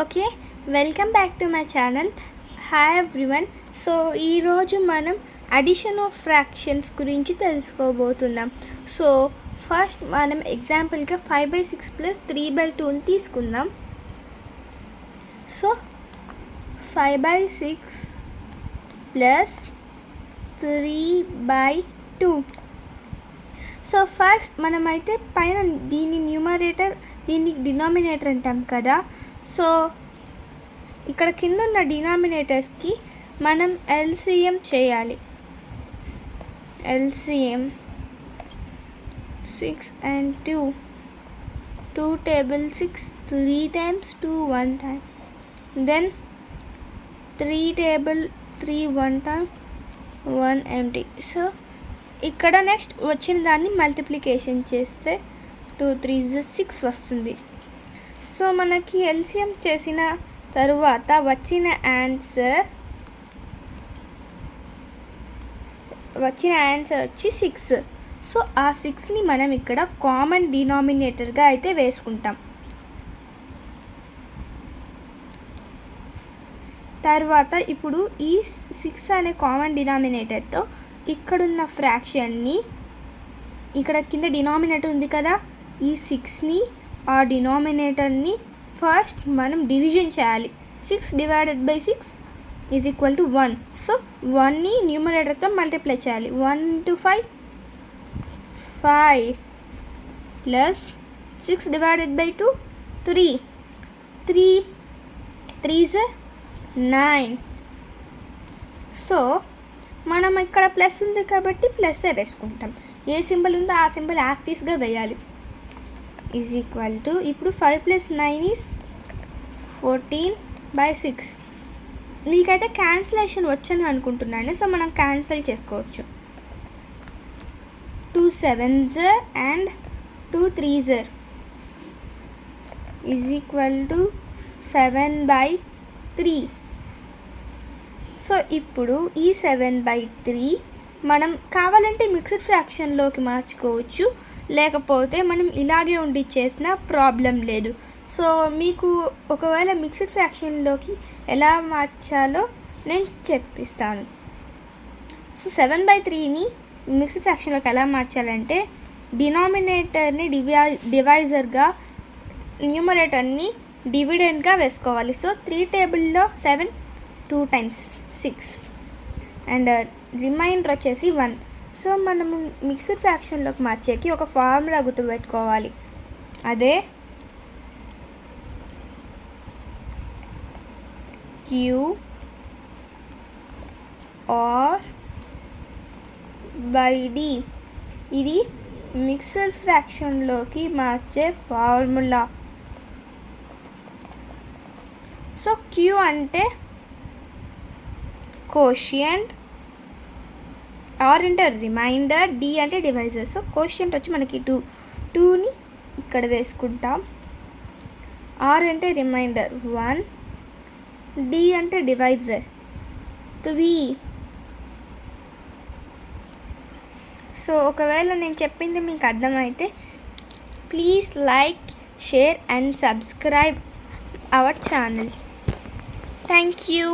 Okay, welcome back to my channel. Hi everyone. So ఈరోజు మనం addition of fractions గురించి తెలుసుకోబోతున్నాం. సో ఫస్ట్ మనం ఎగ్జాంపుల్గా 5/6 ప్లస్ 3/2 తీసుకుందాం. So 5/6 plus 3/2. సో ఫస్ట్ మనమైతే పైన దీని న్యూమరేటర్, దీన్ని డినామినేటర్ అంటాం కదా. సో ఇక్కడ కింద ఉన్న డినామినేటర్స్కి మనం ఎల్సిఎం చేయాలి. LCM 6 and 2. 2 table 6, 3 times 2 1 time. Then 3 table 3 1 time, 1 empty. So ఇక్కడ నెక్స్ట్ వచ్చిన దాన్ని మల్టిప్లికేషన్ చేస్తే 2 3s 6 వస్తుంది. సో మనకి ఎల్సిఎం చేసిన తరువాత వచ్చిన ఆన్సర్ వచ్చి 6. సో ఆ 6ని మనం ఇక్కడ కామన్ డినామినేటర్గా అయితే వేసుకుంటాం. తర్వాత ఇప్పుడు ఈ 6 అనే కామన్ డినామినేటర్తో ఇక్కడున్న ఫ్రాక్షన్ని, ఇక్కడ కింద డినామినేటర్ ఉంది కదా, ఈ 6ని ఆ డినామినేటర్ని ఫస్ట్ మనం డివిజన్ చేయాలి. 6 divided by 6 is equal to 1. So 1ని న్యూమరేటర్తో మల్టిప్లై చేయాలి. 1 into 5 5 plus 6 divided by 2 3 3 3s 9. So మనం ఇక్కడ ప్లస్ ఉంది కాబట్టి ప్లస్ వేసుకుంటాం. ఏ సింబల్ ఉందో ఆ సింబల్ యాక్టివ్గా వేయాలి. ఈజ్ ఈక్వల్ టు ఇప్పుడు 5 + 9 ఈజ్ 14/6. మీకైతే క్యాన్సిలేషన్ వచ్చని అనుకుంటున్నాను. సో మనం క్యాన్సిల్ చేసుకోవచ్చు. 2 7s and 2 3s is equal to 7/3. So ఇప్పుడు ఈ 7/3 మనం కావాలంటే మిక్స్డ్ ఫ్రాక్షన్లోకి మార్చుకోవచ్చు, లేకపోతే మనం ఇలాగే ఉండి చేసిన ప్రాబ్లం లేదు. సో మీకు ఒకవేళ మిక్స్డ్ ఫ్రాక్షన్లోకి ఎలా మార్చాలో నేను చెప్పిస్తాను. సో 7/3ని మిక్స్డ్ ఫ్రాక్షన్లోకి ఎలా మార్చాలంటే డినామినేటర్ని డివైజర్గా, న్యూమరేటర్ని డివిడెండ్గా వేసుకోవాలి. సో 3 టేబుల్లో 7 2 times 6 అండ్ రిమైండర్ వచ్చేసి 1. సో మనము మిక్స్డ్ ఫ్రాక్షన్లోకి మార్చేకి ఒక ఫార్ములా గుర్తుపెట్టుకోవాలి. అదే Q/D. ఇది మిక్స్డ్ ఫ్రాక్షన్లోకి మార్చే ఫార్ములా. సో Q అంటే కోషియంట్, R అంటే రిమైండర్, D అంటే డివైజర్. సో కోషియంట్ వచ్చి మనకి 2ని ఇక్కడ వేసుకుంటాం. R అంటే రిమైండర్ 1, D అంటే డివైజర్ 3. సో ఒకవేళ నేను చెప్పింది మీకు అర్థమైతే please like, share and subscribe our channel. Thank you.